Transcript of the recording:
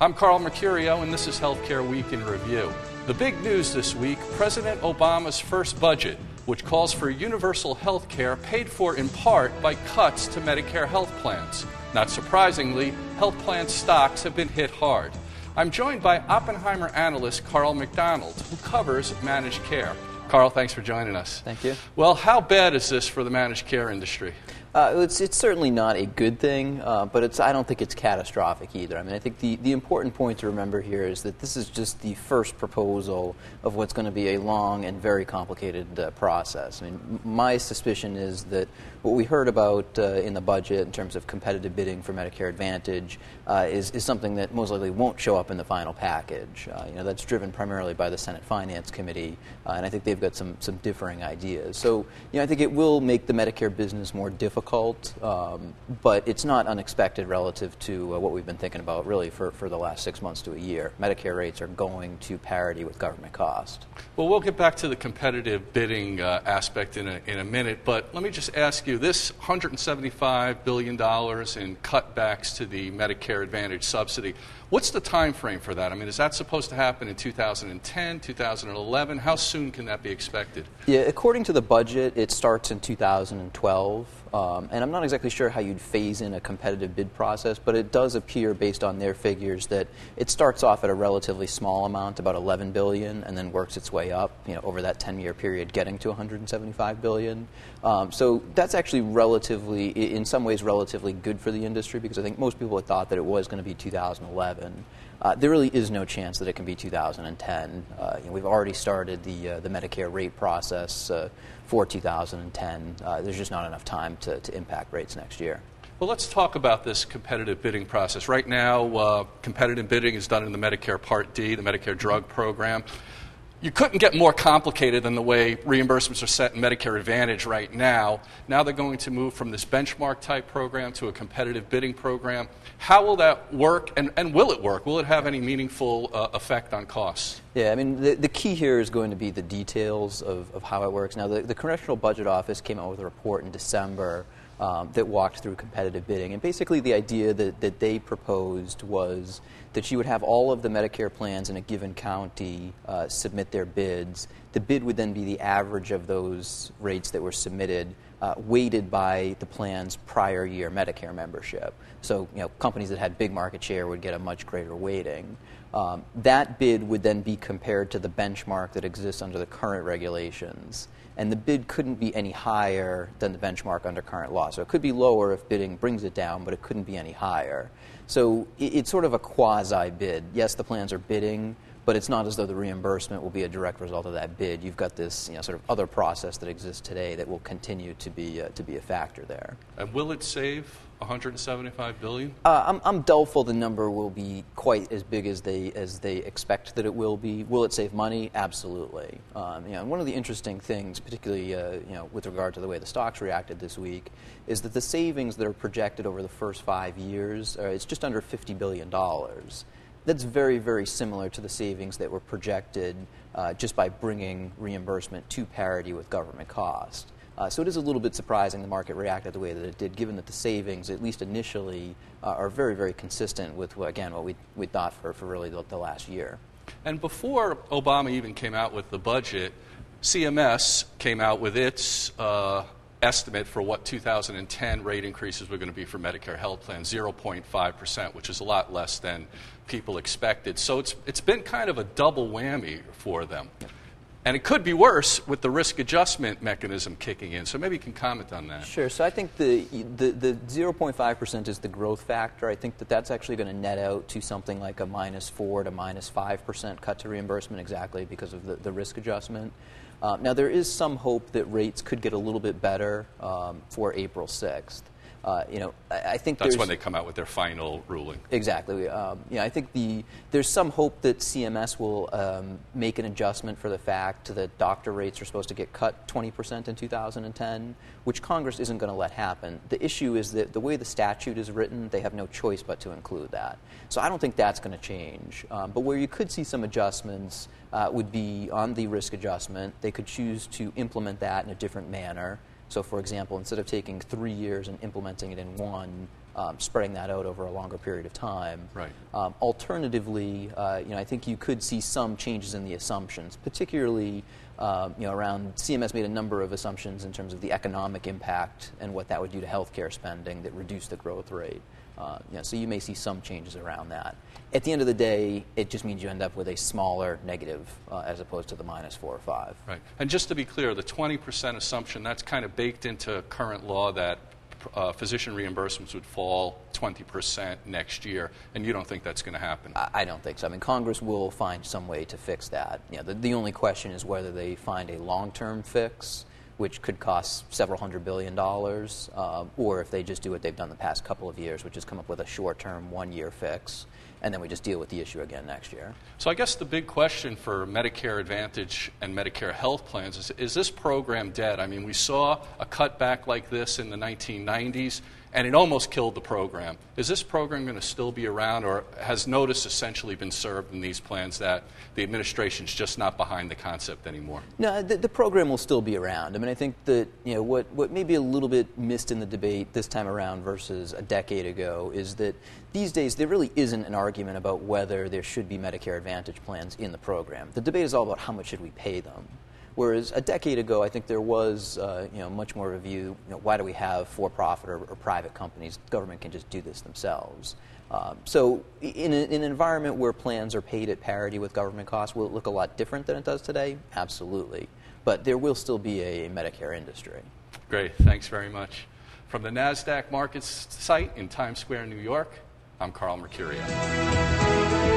I'm Carl Mercurio, and this is Healthcare Week in Review. The big news this week, President Obama's first budget, which calls for universal health care paid for in part by cuts to Medicare health plans. Not surprisingly, health plan stocks have been hit hard. I'm joined by Oppenheimer analyst Carl McDonald, who covers managed care. Carl, thanks for joining us. Thank you. Well, how bad is this for the managed care industry? It's certainly not a good thing, but I don't think it's catastrophic either. I mean, I think the important point to remember here is that this is just the first proposal of what's going to be a long and very complicated process. I mean, my suspicion is that what we heard about in the budget in terms of competitive bidding for Medicare Advantage is something that most likely won't show up in the final package. That's driven primarily by the Senate Finance Committee, and I think they've got some differing ideas. So, I think it will make the Medicare business more difficult. But it's not unexpected relative to what we've been thinking about really for the last 6 months to a year. Medicare rates are going to parity with government cost. Well, we'll get back to the competitive bidding aspect in a minute, but let me just ask you, this $175 billion in cutbacks to the Medicare Advantage subsidy, what's the time frame for that? I mean, is that supposed to happen in 2010, 2011? How soon can that be expected? Yeah, according to the budget, it starts in 2012. And I'm not exactly sure how you'd phase in a competitive bid process, but it does appear, based on their figures, that it starts off at a relatively small amount, about $11 billion, and then works its way up, over that 10-year period, getting to $175 billion. So that's actually in some ways, relatively good for the industry, because I think most people had thought that it was going to be 2011. There really is no chance that it can be 2010. We've already started the Medicare rate process for 2010. There's just not enough time to impact rates next year. Well, let's talk about this competitive bidding process. Right now, competitive bidding is done in the Medicare Part D, the Medicare drug program. You couldn't get more complicated than the way reimbursements are set in Medicare Advantage right now. Now they're going to move from this benchmark type program to a competitive bidding program. How will that work, and will it work? Will it have any meaningful effect on costs? Yeah, I mean, the key here is going to be the details of how it works. Now, the Congressional Budget Office came out with a report in December that walked through competitive bidding. And basically the idea that they proposed was that you would have all of the Medicare plans in a given county submit their bids. The bid would then be the average of those rates that were submitted, weighted by the plan's prior year Medicare membership. So, companies that had big market share would get a much greater weighting. That bid would then be compared to the benchmark that exists under the current regulations. And the bid couldn't be any higher than the benchmark under current law. So it could be lower if bidding brings it down, but it couldn't be any higher. So it's sort of a quasi-bid. Yes, the plans are bidding, but it's not as though the reimbursement will be a direct result of that bid. You've got this sort of other process that exists today that will continue to be a factor there. And will it save $175 billion? I'm doubtful the number will be quite as big as they expect that it will be. Will it save money? Absolutely. And one of the interesting things, particularly with regard to the way the stocks reacted this week, is that the savings that are projected over the first 5 years, it's just under $50 billion. That's very, very similar to the savings that were projected just by bringing reimbursement to parity with government cost. So it is a little bit surprising the market reacted the way that it did, given that the savings, at least initially, are very, very consistent with, what we thought for really the last year. And before Obama even came out with the budget, CMS came out with its estimate for what 2010 rate increases were going to be for Medicare health plans, 0.5%, which is a lot less than people expected. So it's been kind of a double whammy for them. Yeah. And it could be worse with the risk adjustment mechanism kicking in. So maybe you can comment on that. Sure. So I think the 0.5% is the growth factor. I think that's actually going to net out to something like a -4 to -5% cut to reimbursement, exactly because of the risk adjustment. Now, there is some hope that rates could get a little bit better for April 6th. I think that's when they come out with their final ruling. Exactly. I think there's some hope that CMS will make an adjustment for the fact that doctor rates are supposed to get cut 20% in 2010, which Congress isn't going to let happen. The issue is that the way the statute is written, they have no choice but to include that. So I don't think that's going to change. But where you could see some adjustments would be on the risk adjustment. They could choose to implement that in a different manner. So, for example, instead of taking 3 years and implementing it in one, spreading that out over a longer period of time. Right. Alternatively, I think you could see some changes in the assumptions, particularly around CMS made a number of assumptions in terms of the economic impact and what that would do to healthcare spending that reduced the growth rate. So you may see some changes around that. At the end of the day, it just means you end up with a smaller negative as opposed to the -4 or 5. Right. And just to be clear, the 20% assumption, that's kind of baked into current law that physician reimbursements would fall 20% next year, and you don't think that's going to happen? I don't think so. I mean, Congress will find some way to fix that. The only question is whether they find a long-term fix, which could cost several $100 billion, or if they just do what they've done the past couple of years, which is come up with a short-term 1-year fix, and then we just deal with the issue again next year. So I guess the big question for Medicare Advantage and Medicare health plans is this program dead? I mean, we saw a cutback like this in the 1990s, and it almost killed the program. Is this program going to still be around, or has notice essentially been served in these plans that the administration's just not behind the concept anymore? No, the program will still be around. I mean, I think that what may be a little bit missed in the debate this time around versus a decade ago is that these days there really isn't an argument about whether there should be Medicare Advantage plans in the program. The debate is all about how much should we pay them. Whereas a decade ago, I think there was much more of a view, why do we have for-profit or private companies? The government can just do this themselves. So in an environment where plans are paid at parity with government costs, will it look a lot different than it does today? Absolutely. But there will still be a Medicare industry. Great. Thanks very much. From the Nasdaq Market Site in Times Square, New York, I'm Carl Mercurio.